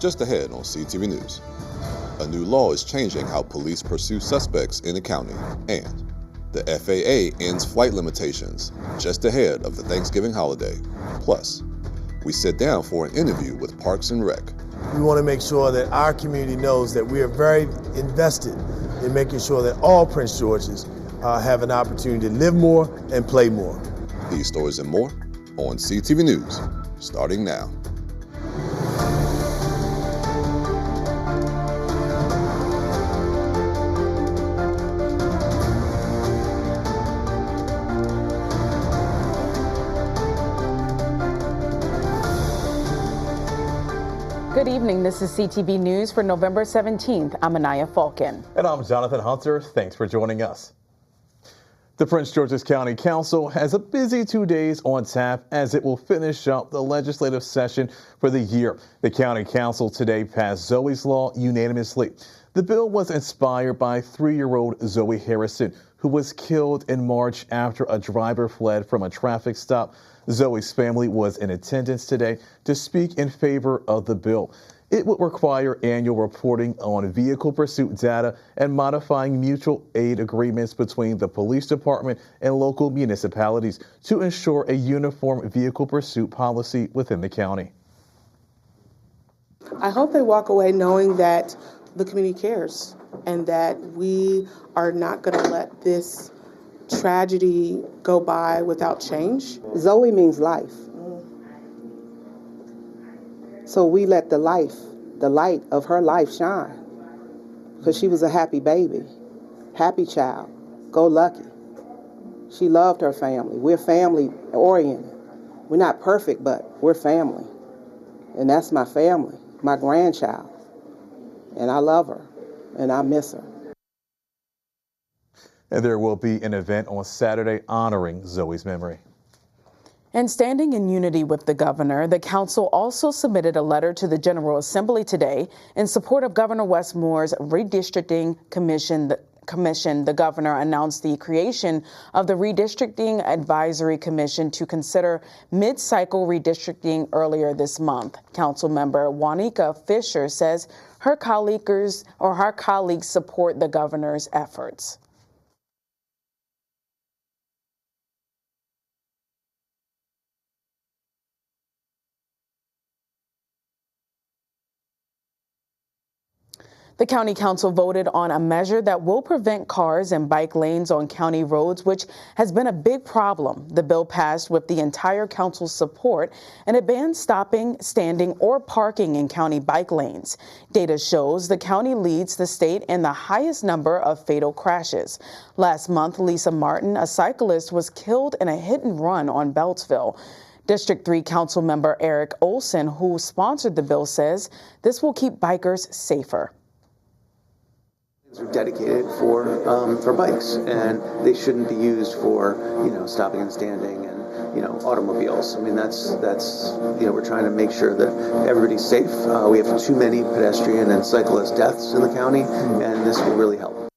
Just ahead on CTV News. A new law is changing how police pursue suspects in the county, and the FAA ends flight limitations just ahead of the Thanksgiving holiday. Plus, we sit down for an interview with Parks and Rec. We want to make sure that our community knows that we are very invested in making sure that all Prince Georges have an opportunity to live more and play more. These stories and more on CTV News, starting now. Good evening. This is CTV News for November 17th. I'm Anaya Falcon. And I'm Jonathan Hunter. Thanks for joining us. The Prince George's County Council has a busy 2 days on tap as it will finish up the legislative session for the year. The County Council today passed Zoe's Law unanimously. The bill was inspired by 3-year-old Zoe Harrison, who was killed in March after a driver fled from a traffic stop. Zoe's family was in attendance today to speak in favor of the bill. It would require annual reporting on vehicle pursuit data and modifying mutual aid agreements between the police department and local municipalities to ensure a uniform vehicle pursuit policy within the county. I hope they walk away knowing that the community cares and that we are not going to let this tragedy go by without change. Zoe means life. So we let the light of her life shine, because she was a happy baby, happy child, go lucky. She loved her family. We're family oriented. We're not perfect, but we're family. And that's my family, my grandchild. And I love her and I miss her. And there will be an event on Saturday honoring Zoe's memory. And standing in unity with the governor, the council also submitted a letter to the General Assembly today in support of Governor Wes Moore's redistricting commission. The governor announced the creation of the Redistricting Advisory Commission to consider mid-cycle redistricting earlier this month. Councilmember Juanica Fisher says her colleagues support the governor's efforts. The County Council voted on a measure that will prevent cars and bike lanes on county roads, which has been a big problem. The bill passed with the entire council's support, and it bans stopping, standing, or parking in county bike lanes. Data shows the county leads the state in the highest number of fatal crashes. Last month, Lisa Martin, a cyclist, was killed in a hit and run on Beltsville. District 3 Council member Eric Olson, who sponsored the bill, says this will keep bikers safer. Are dedicated for bikes, and they shouldn't be used for stopping and standing and automobiles. I mean that's we're trying to make sure that everybody's safe. We have too many pedestrian and cyclist deaths in the county, and this will really help.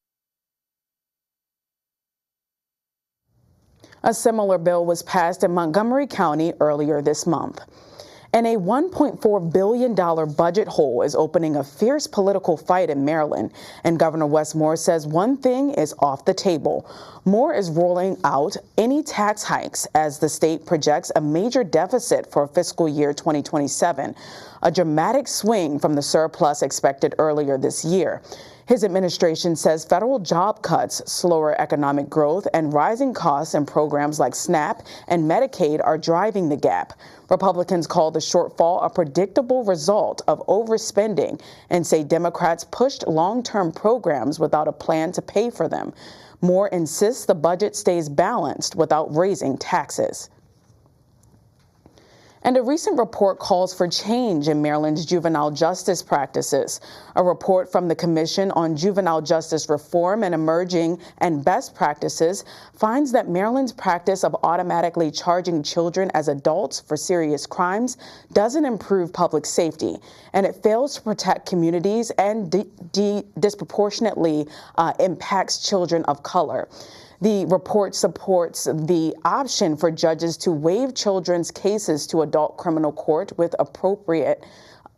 A similar bill was passed in Montgomery County earlier this month. And a $1.4 billion budget hole is opening a fierce political fight in Maryland. And Governor Wes Moore says one thing is off the table. Moore is rolling out any tax hikes as the state projects a major deficit for fiscal year 2027, a dramatic swing from the surplus expected earlier this year. His administration says federal job cuts, slower economic growth, and rising costs in programs like SNAP and Medicaid are driving the gap. Republicans call the shortfall a predictable result of overspending and say Democrats pushed long-term programs without a plan to pay for them. Moore insists the budget stays balanced without raising taxes. And a recent report calls for change in Maryland's juvenile justice practices. A report from the Commission on Juvenile Justice Reform and Emerging and Best Practices finds that Maryland's practice of automatically charging children as adults for serious crimes doesn't improve public safety, and it fails to protect communities and disproportionately impacts children of color. The report supports the option for judges to waive children's cases to adult criminal court with appropriate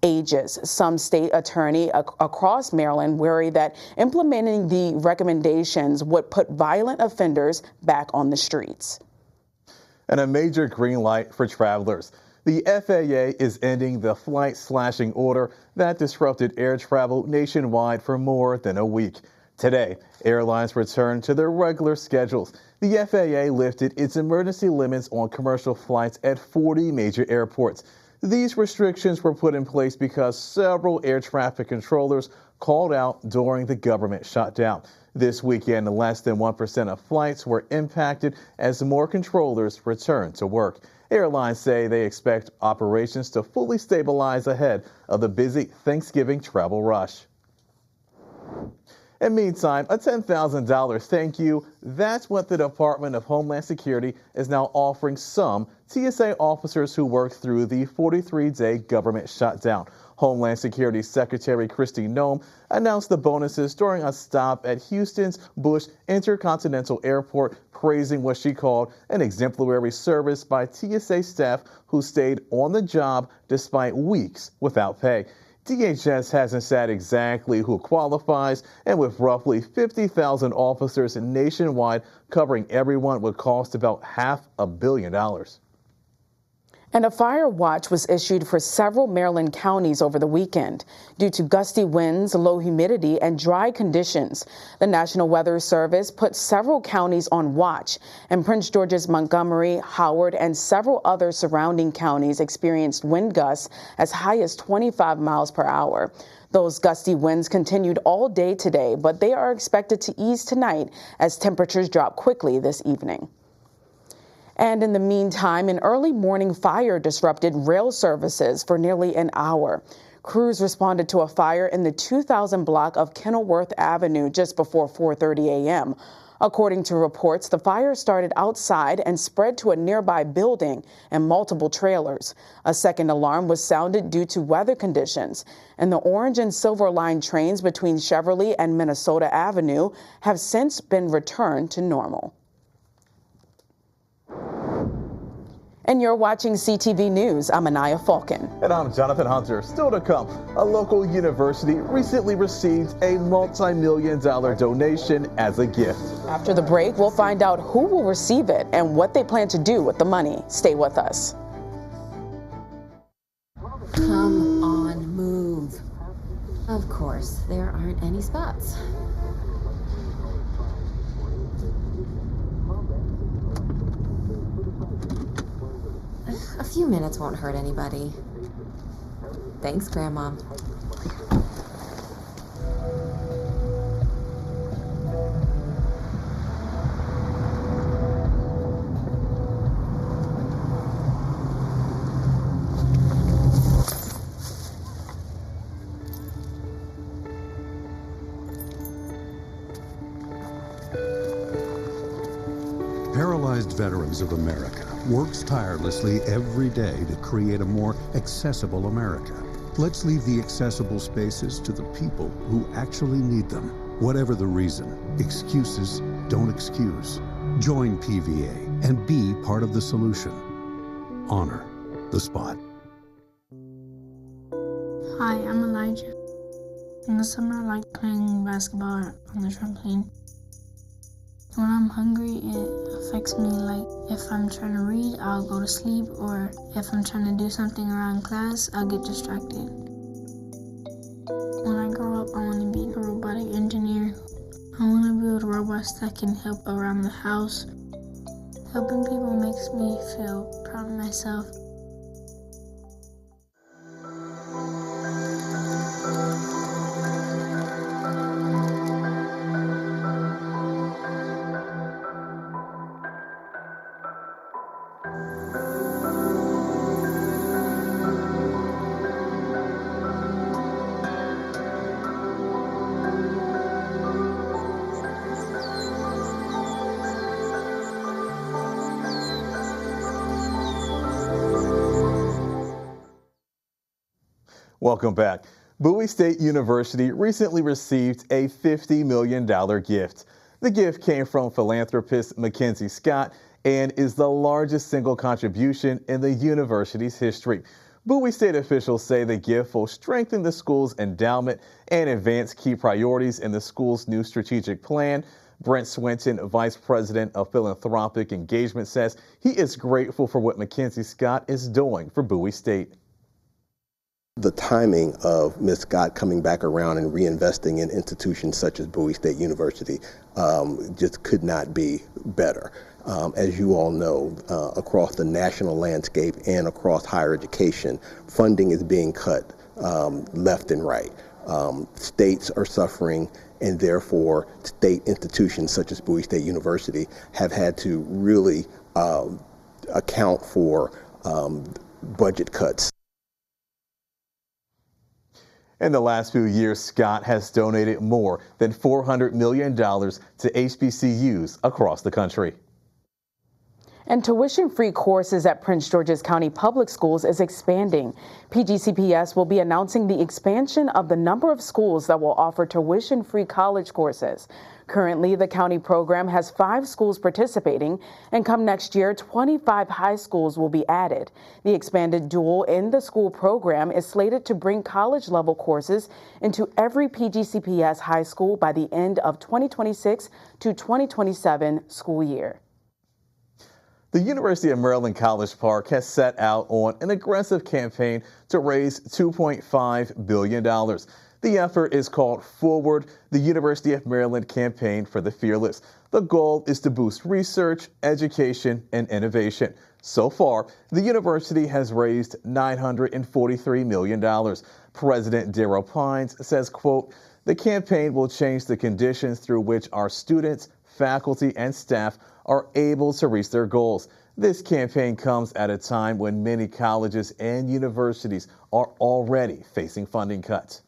ages. Some state attorney across Maryland worry that implementing the recommendations would put violent offenders back on the streets. And a major green light for travelers. The FAA is ending the flight slashing order that disrupted air travel nationwide for more than a week. Today, airlines returned to their regular schedules. The FAA lifted its emergency limits on commercial flights at 40 major airports. These restrictions were put in place because several air traffic controllers called out during the government shutdown. This weekend, less than 1% of flights were impacted as more controllers returned to work. Airlines say they expect operations to fully stabilize ahead of the busy Thanksgiving travel rush. And meantime, a $10,000 thank you. That's what the Department of Homeland Security is now offering some TSA officers who worked through the 43-day government shutdown. Homeland Security Secretary Kristi Noem announced the bonuses during a stop at Houston's Bush Intercontinental Airport, praising what she called an exemplary service by TSA staff who stayed on the job despite weeks without pay. DHS hasn't said exactly who qualifies, and with roughly 50,000 officers nationwide, covering everyone would cost about $500 million. And a fire watch was issued for several Maryland counties over the weekend due to gusty winds, low humidity, and dry conditions. The National Weather Service put several counties on watch, and Prince George's, Montgomery, Howard, and several other surrounding counties experienced wind gusts as high as 25 miles per hour. Those gusty winds continued all day today, but they are expected to ease tonight as temperatures drop quickly this evening. And in the meantime, an early morning fire disrupted rail services for nearly an hour. Crews responded to a fire in the 2000 block of Kenilworth Avenue just before 4:30 a.m. According to reports, the fire started outside and spread to a nearby building and multiple trailers. A second alarm was sounded due to weather conditions, and the orange and silver line trains between Cheverly and Minnesota Avenue have since been returned to normal. And you're watching CTV News. I'm Anaya Falcon. And I'm Jonathan Hunter. Still to come, a local university recently received a multi-million-dollar donation as a gift. After the break, we'll find out who will receive it and what they plan to do with the money. Stay with us. Come on, move. Of course, there aren't any spots. A few minutes won't hurt anybody. Thanks, Grandma. Paralyzed Veterans of America works tirelessly every day to create a more accessible America. Let's leave the accessible spaces to the people who actually need them. Whatever the reason, excuses don't excuse. Join PVA and be part of the solution. Honor the spot. Hi, I'm Elijah. In the summer, I like playing basketball on the trampoline. When I'm hungry, it affects me. Like, if I'm trying to read, I'll go to sleep, or if I'm trying to do something around class, I'll get distracted. When I grow up, I want to be a robotic engineer. I want to build robots that can help around the house. Helping people makes me feel proud of myself. Welcome back. Bowie State University recently received a $50 million gift. The gift came from philanthropist Mackenzie Scott and is the largest single contribution in the university's history. Bowie State officials say the gift will strengthen the school's endowment and advance key priorities in the school's new strategic plan. Brent Swinton, Vice President of Philanthropic Engagement, says he is grateful for what Mackenzie Scott is doing for Bowie State. The timing of Ms. Scott coming back around and reinvesting in institutions such as Bowie State University just could not be better. As you all know, across the national landscape and across higher education, funding is being cut left and right. States are suffering, and therefore state institutions such as Bowie State University have had to really account for budget cuts. In the last few years, Scott has donated more than $400 million to HBCUs across the country. And tuition-free courses at Prince George's County Public Schools is expanding. PGCPS will be announcing the expansion of the number of schools that will offer tuition-free college courses. Currently, the county program has 5 schools participating, and come next year, 25 high schools will be added. The expanded dual in-the-school program is slated to bring college-level courses into every PGCPS high school by the end of 2026 to 2027 school year. The University of Maryland College Park has set out on an aggressive campaign to raise $2.5 billion. The effort is called Forward, the University of Maryland Campaign for the Fearless. The goal is to boost research, education, and innovation. So far, the university has raised $943 million. President Darrell Pines says, quote, "The campaign will change the conditions through which our students, faculty, and staff are able to reach their goals. This campaign comes at a time when many colleges and universities are already facing funding cuts."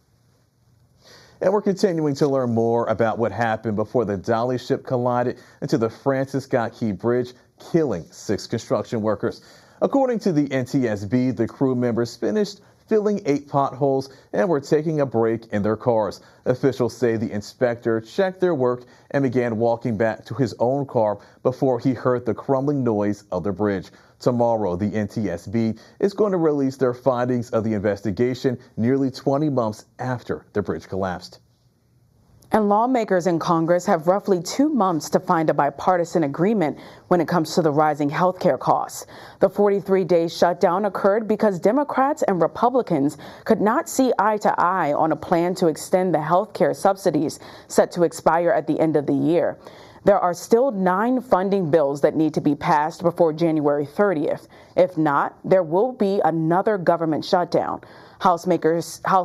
And we're continuing to learn more about what happened before the Dolly ship collided into the Francis Scott Key Bridge, killing 6 construction workers. According to the NTSB, the crew members finished filling 8 potholes and were taking a break in their cars. Officials say the inspector checked their work and began walking back to his own car before he heard the crumbling noise of the bridge. Tomorrow, the NTSB is going to release their findings of the investigation nearly 20 months after the bridge collapsed. And lawmakers in Congress have roughly 2 months to find a bipartisan agreement when it comes to the rising health care costs. The 43-day shutdown occurred because Democrats and Republicans could not see eye to eye on a plan to extend the health care subsidies set to expire at the end of the year. There are still 9 funding bills that need to be passed before January 30th. If not, there will be another government shutdown. House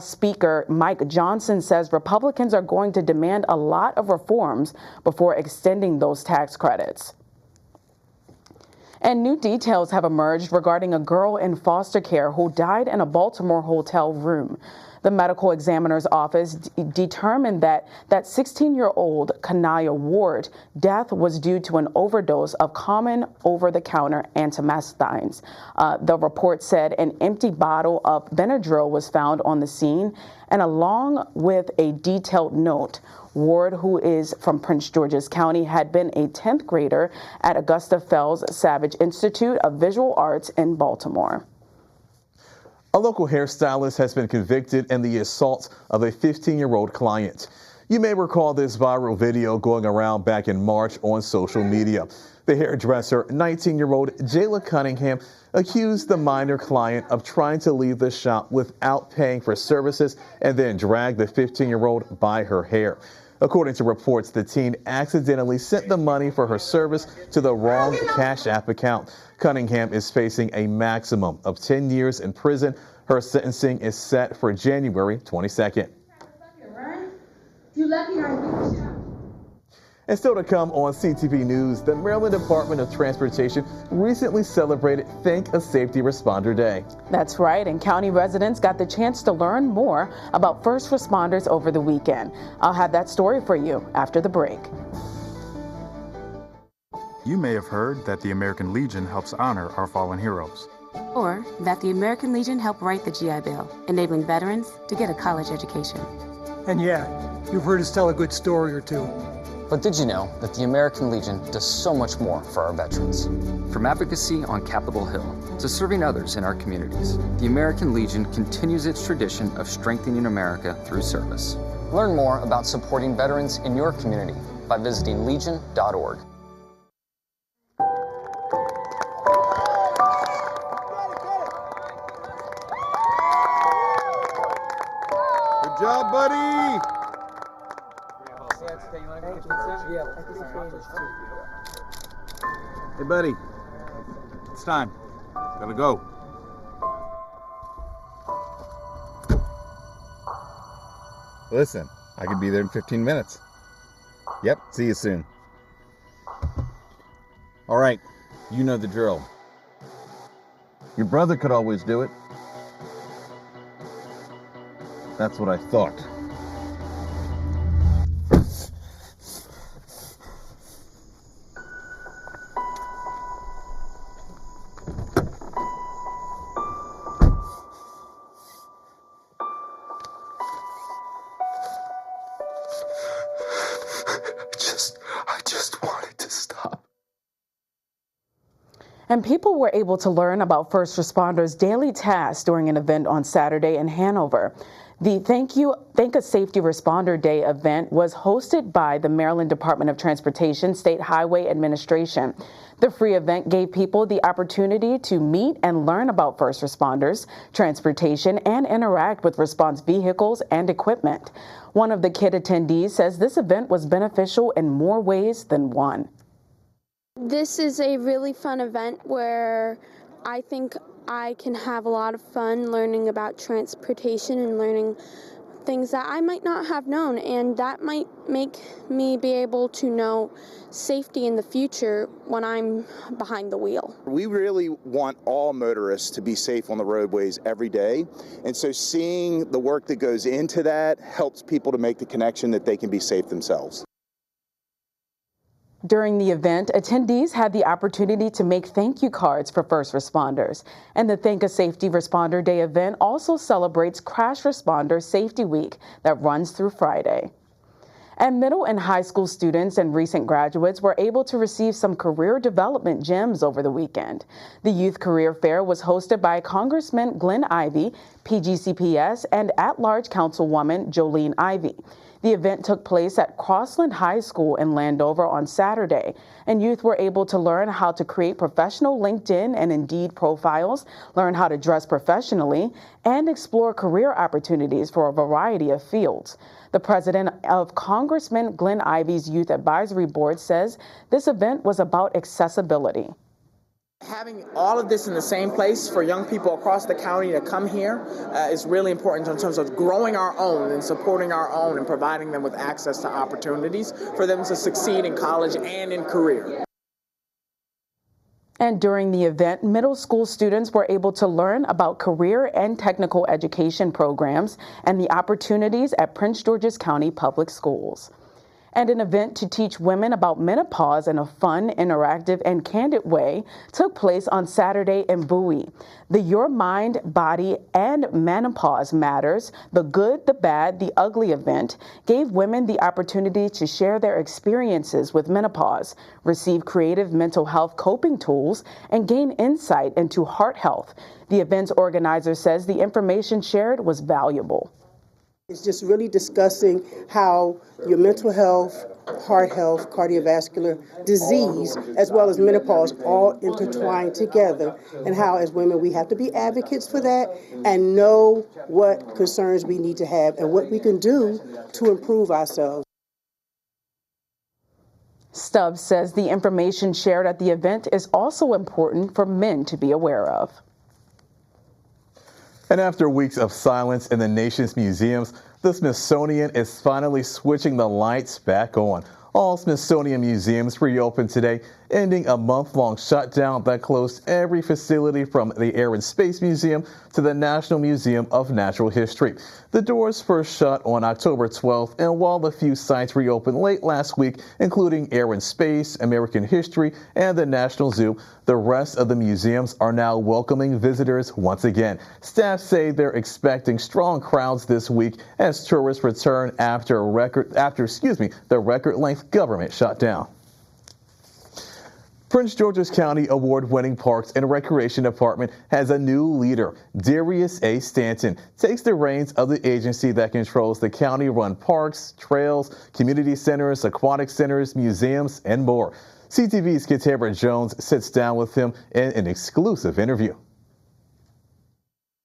Speaker Mike Johnson says Republicans are going to demand a lot of reforms before extending those tax credits. And new details have emerged regarding a girl in foster care who died in a Baltimore hotel room. The medical examiner's office determined that 16-year-old Kanaya Ward death was due to an overdose of common over-the-counter antihistamines. The report said an empty bottle of Benadryl was found on the scene, and along with a detailed note. Ward, who is from Prince George's County, had been a 10th grader at Augusta Fells Savage Institute of Visual Arts in Baltimore. A local hairstylist has been convicted in the assault of a 15-year-old client. You may recall this viral video going around back in March on social media. The hairdresser, 19-year-old Jayla Cunningham, accused the minor client of trying to leave the shop without paying for services and then dragged the 15-year-old by her hair. According to reports, the teen accidentally sent the money for her service to the wrong Cash App account. Cunningham is facing a maximum of 10 years in prison. Her sentencing is set for January 22nd. And still to come on CTV News, the Maryland Department of Transportation recently celebrated Thank a Safety Responder Day. That's right, and county residents got the chance to learn more about first responders over the weekend. I'll have that story for you after the break. You may have heard that the American Legion helps honor our fallen heroes. Or that the American Legion helped write the GI Bill, enabling veterans to get a college education. And yeah, you've heard us tell a good story or two. But did you know that the American Legion does so much more for our veterans? From advocacy on Capitol Hill to serving others in our communities, the American Legion continues its tradition of strengthening America through service. Learn more about supporting veterans in your community by visiting legion.org. Good job, buddy! Hey, buddy. It's time. Gotta go. Listen, I could be there in 15 minutes. Yep, see you soon. All right, you know the drill. Your brother could always do it. That's what I thought. I just wanted to stop. And people were able to learn about first responders' daily tasks during an event on Saturday in Hanover. The Thank a Safety Responder Day event was hosted by the Maryland Department of Transportation State Highway Administration. The free event gave people the opportunity to meet and learn about first responders, transportation, and interact with response vehicles and equipment. One of the KID attendees says this event was beneficial in more ways than one. This is a really fun event where I think I can have a lot of fun learning about transportation and learning things that I might not have known, and that might make me be able to know safety in the future when I'm behind the wheel. We really want all motorists to be safe on the roadways every day, and so seeing the work that goes into that helps people to make the connection that they can be safe themselves. During the event, attendees had the opportunity to make thank you cards for first responders. And the Thank a Safety Responder Day event also celebrates Crash Responder Safety Week that runs through Friday. And middle and high school students and recent graduates were able to receive some career development gems over the weekend. The Youth Career Fair was hosted by Congressman Glenn Ivey, PGCPS, and at-large Councilwoman Jolene Ivey. The event took place at Crossland High School in Landover on Saturday, and youth were able to learn how to create professional LinkedIn and Indeed profiles, learn how to dress professionally, and explore career opportunities for a variety of fields. The president of Congressman Glenn Ivey's Youth Advisory Board says this event was about accessibility. Having all of this in the same place for young people across the county to come here is really important in terms of growing our own and supporting our own and providing them with access to opportunities for them to succeed in college and in career. And during the event, middle school students were able to learn about career and technical education programs and the opportunities at Prince George's County Public Schools. And an event to teach women about menopause in a fun, interactive, and candid way took place on Saturday in Bowie. The Your Mind, Body, and Menopause Matters, the Good, the Bad, the Ugly event gave women the opportunity to share their experiences with menopause, receive creative mental health coping tools, and gain insight into heart health. The event's organizer says the information shared was valuable. It's just really discussing how your mental health, heart health, cardiovascular disease, as well as menopause all intertwine together, and how as women we have to be advocates for that and know what concerns we need to have and what we can do to improve ourselves. Stubbs says the information shared at the event is also important for men to be aware of. And after weeks of silence in the nation's museums, the Smithsonian is finally switching the lights back on. All Smithsonian museums reopened today, ending a month-long shutdown that closed every facility from the Air and Space Museum to the National Museum of Natural History. The doors first shut on October 12th, and while a few sites reopened late last week, including Air and Space, American History, and the National Zoo, the rest of the museums are now welcoming visitors once again. Staff say they're expecting strong crowds this week as tourists return after the record-length government shutdown. Prince George's County award-winning Parks and Recreation Department has a new leader. Darius A. Stanton takes the reins of the agency that controls the county-run parks, trails, community centers, aquatic centers, museums, and more. CTV's Katara Jones sits down with him in an exclusive interview.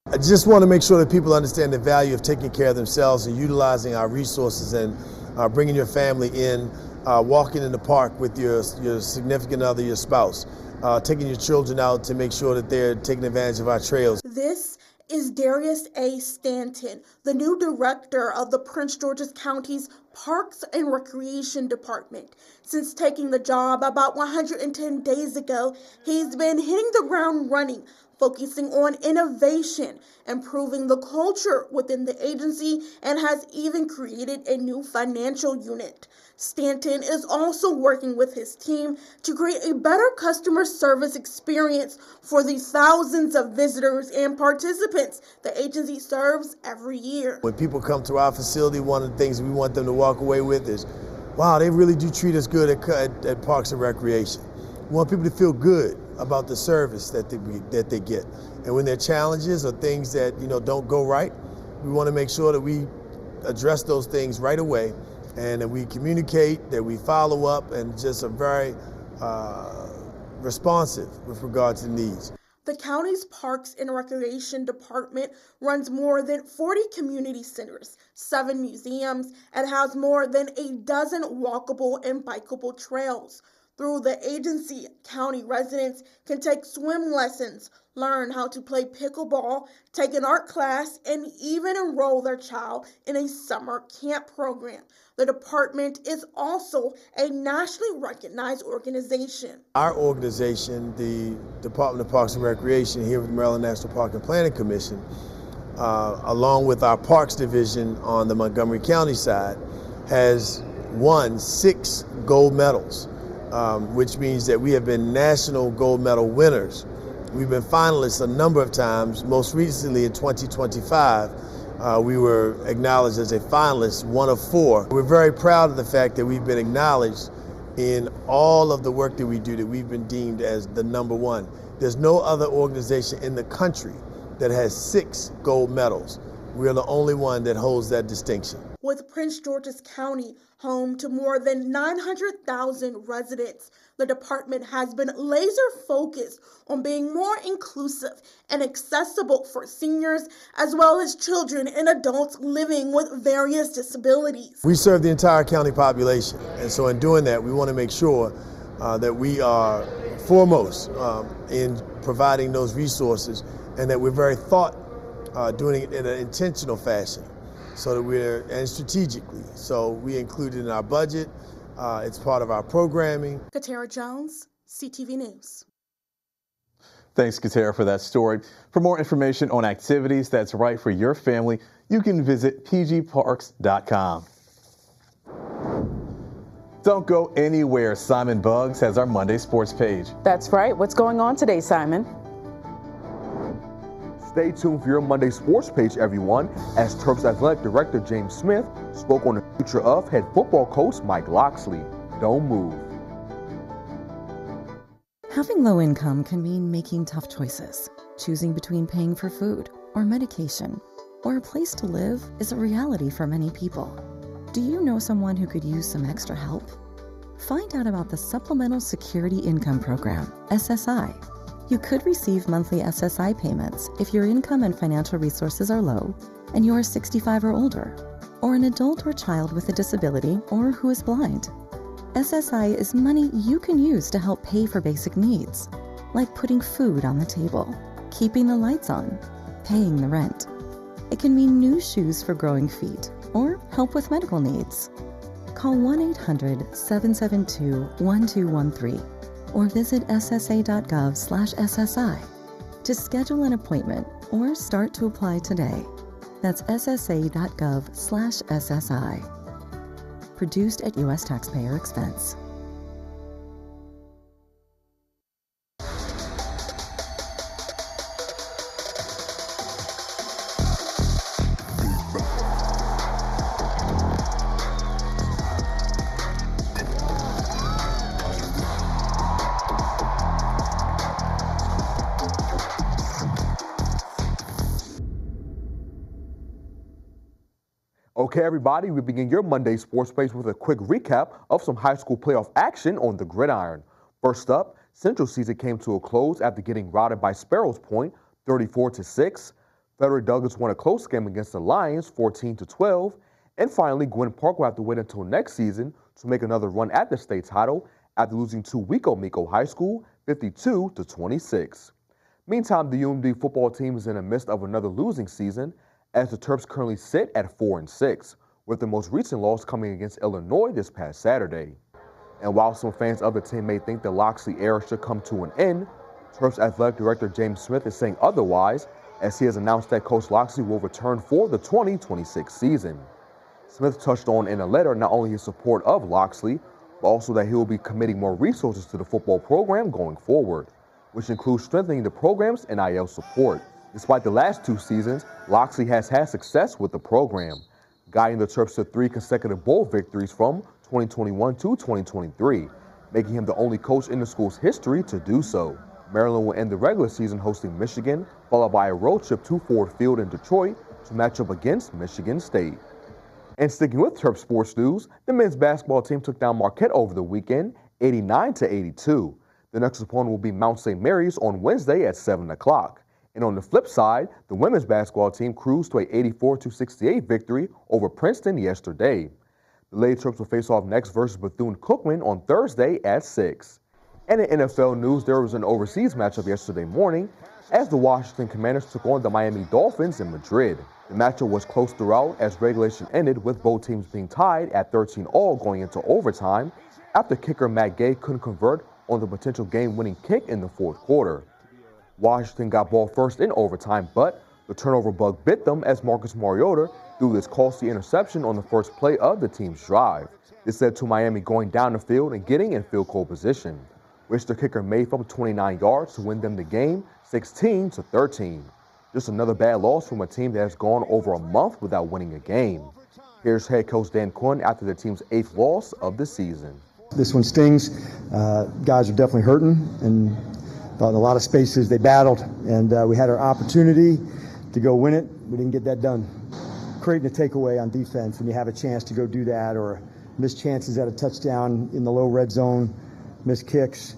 I just want to make sure that people understand the value of taking care of themselves and utilizing our resources and bringing your family in, walking in the park with your significant other, your spouse, taking your children out to make sure that they're taking advantage of our trails. This is Darius A. Stanton, the new director of the Prince George's County's Parks and Recreation Department. Since taking the job about 110 days ago, he's been hitting the ground running, focusing on innovation, improving the culture within the agency, and has even created a new financial unit. Stanton is also working with his team to create a better customer service experience for the thousands of visitors and participants the agency serves every year. When people come to our facility, one of the things we want them to walk away with is, wow, they really do treat us good at Parks and Recreation. We want people to feel good about the service that they get. And when there are challenges or things that don't go right, we want to make sure that we address those things right away, and that we communicate, that we follow up, and just are very responsive with regard to needs. The county's Parks and Recreation Department runs more than 40 community centers, 7 museums, and has more than a dozen walkable and bikeable trails. Through the agency, county residents can take swim lessons, learn how to play pickleball, take an art class, and even enroll their child in a summer camp program. The department is also a nationally recognized organization. Our organization, the Department of Parks and Recreation here with the Maryland National Park and Planning Commission, along with our Parks Division on the Montgomery County side, has won 6 gold medals. Which means that we have been national gold medal winners. We've been finalists a number of times. Most recently in 2025, we were acknowledged as a finalist, 1 of 4. We're very proud of the fact that we've been acknowledged in all of the work that we do, that we've been deemed as the #1. There's no other organization in the country that has 6 gold medals. We're the only one that holds that distinction. With Prince George's County home to more than 900,000 residents, the department has been laser focused on being more inclusive and accessible for seniors, as well as children and adults living with various disabilities. We serve the entire county population, and so in doing that, we want to make sure that we are foremost in providing those resources, and that we're very doing it in an intentional fashion, so that and strategically. So we include it in our budget. It's part of our programming. Katara Jones, CTV News. Thanks, Katara, for that story. For more information on activities that's right for your family, you can visit pgparks.com. Don't go anywhere. Simon Buggs has our Monday sports page. That's right. What's going on today, Simon? Stay tuned for your Monday sports page, everyone, as Terps Athletic Director James Smith spoke on the future of head football coach Mike Loxley. Don't move. Having low income can mean making tough choices. Choosing between paying for food or medication or a place to live is a reality for many people. Do you know someone who could use some extra help? Find out about the Supplemental Security Income Program, SSI. You could receive monthly SSI payments if your income and financial resources are low and you are 65 or older, or an adult or child with a disability or who is blind. SSI is money you can use to help pay for basic needs, like putting food on the table, keeping the lights on, paying the rent. It can mean new shoes for growing feet or help with medical needs. Call 1-800-772-1213 or visit ssa.gov/SSI to schedule an appointment or start to apply today. That's ssa.gov/SSI. Produced at U.S. taxpayer expense. Okay, everybody, we begin your Monday Sports Page with a quick recap of some high school playoff action on the gridiron. First up, Central season came to a close after getting routed by Sparrows Point 34-6. Frederick Douglass won a close game against the Lions 14-12. And finally, Gwynn Park will have to wait until next season to make another run at the state title after losing to Wico High School 52-26. Meantime, the UMD football team is in the midst of another losing season, as the Terps currently sit at 4-6, with the most recent loss coming against Illinois this past Saturday. And while some fans of the team may think the Loxley era should come to an end, Terps Athletic Director James Smith is saying otherwise, as he has announced that Coach Loxley will return for the 2026 season. Smith touched on in a letter not only his support of Loxley, but also that he will be committing more resources to the football program going forward, which includes strengthening the program's NIL support. Despite the last 2 seasons, Loxley has had success with the program, guiding the Terps to 3 consecutive bowl victories from 2021 to 2023, making him the only coach in the school's history to do so. Maryland will end the regular season hosting Michigan, followed by a road trip to Ford Field in Detroit to match up against Michigan State. And sticking with Terps sports news, the men's basketball team took down Marquette over the weekend, 89-82. The next opponent will be Mount St. Mary's on Wednesday at 7 o'clock. And on the flip side, the women's basketball team cruised to a 84-68 victory over Princeton yesterday. The Lady Terps will face off next versus Bethune-Cookman on Thursday at 6. And in NFL news, there was an overseas matchup yesterday morning as the Washington Commanders took on the Miami Dolphins in Madrid. The matchup was close throughout as regulation ended with both teams being tied at 13-all going into overtime after kicker Matt Gay couldn't convert on the potential game-winning kick in the fourth quarter. Washington got ball first in overtime, but the turnover bug bit them as Marcus Mariota threw this costly interception on the first play of the team's drive. This led to Miami going down the field and getting in field goal position, which the kicker made from 29 yards to win them the game 16-13. Just another bad loss from a team that has gone over a month without winning a game. Here's head coach Dan Quinn after the team's 8th loss of the season. This one stings. Guys are definitely hurting, and in a lot of spaces they battled, and we had our opportunity to go win it. We didn't get that done. Creating a takeaway on defense when you have a chance to go do that, or missed chances at a touchdown in the low red zone, missed kicks,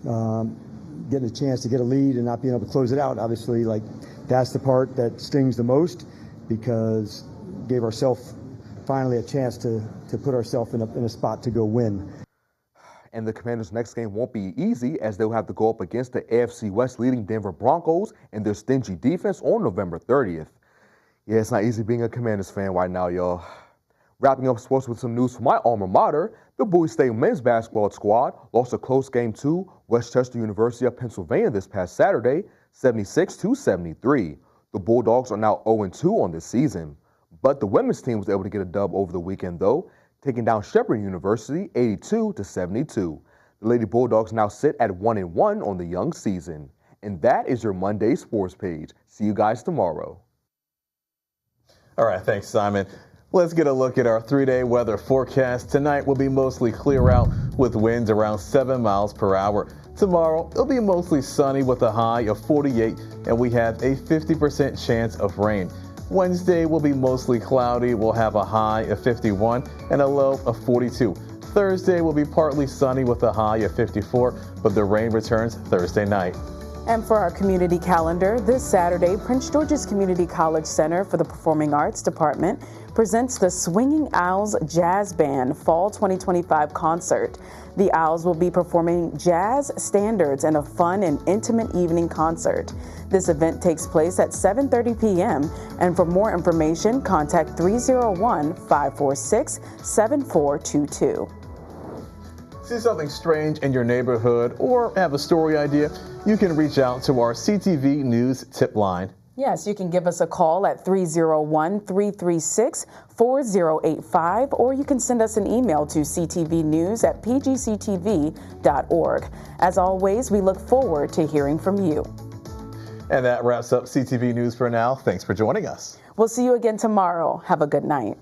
getting a chance to get a lead and not being able to close it out. Obviously, like, that's the part that stings the most, because gave ourselves finally a chance to put ourselves in a spot to go win. And the Commanders' next game won't be easy, as they'll have to go up against the AFC West leading Denver Broncos and their stingy defense on November 30th. Yeah, it's not easy being a Commanders fan right now, y'all. Wrapping up sports with some news from my alma mater, the Bowie State men's basketball squad lost a close game to Westchester University of Pennsylvania this past Saturday, 76-73. The Bulldogs are now 0-2 on this season. But the women's team was able to get a dub over the weekend, though, taking down Shepherd University 82-72. The Lady Bulldogs now sit at 1-1 on the young season. And that is your Monday Sports Page. See you guys tomorrow. All right, thanks, Simon. Let's get a look at our 3-day weather forecast. Tonight will be mostly clear out with winds around 7 miles per hour. Tomorrow, it'll be mostly sunny with a high of 48, and we have a 50% chance of rain. Wednesday will be mostly cloudy. We'll have a high of 51 and a low of 42. Thursday will be partly sunny with a high of 54, but the rain returns Thursday night. And for our community calendar, this Saturday, Prince George's Community College Center for the Performing Arts Department presents the Swinging Owls Jazz Band Fall 2025 concert. The Owls will be performing jazz standards in a fun and intimate evening concert. This event takes place at 7:30 p.m. And for more information, contact 301-546-7422. See something strange in your neighborhood or have a story idea, you can reach out to our CTV News tip line. Yes, you can give us a call at 301-336-4085, or you can send us an email to ctvnews@pgctv.org. As always, we look forward to hearing from you. And that wraps up CTV News for now. Thanks for joining us. We'll see you again tomorrow. Have a good night.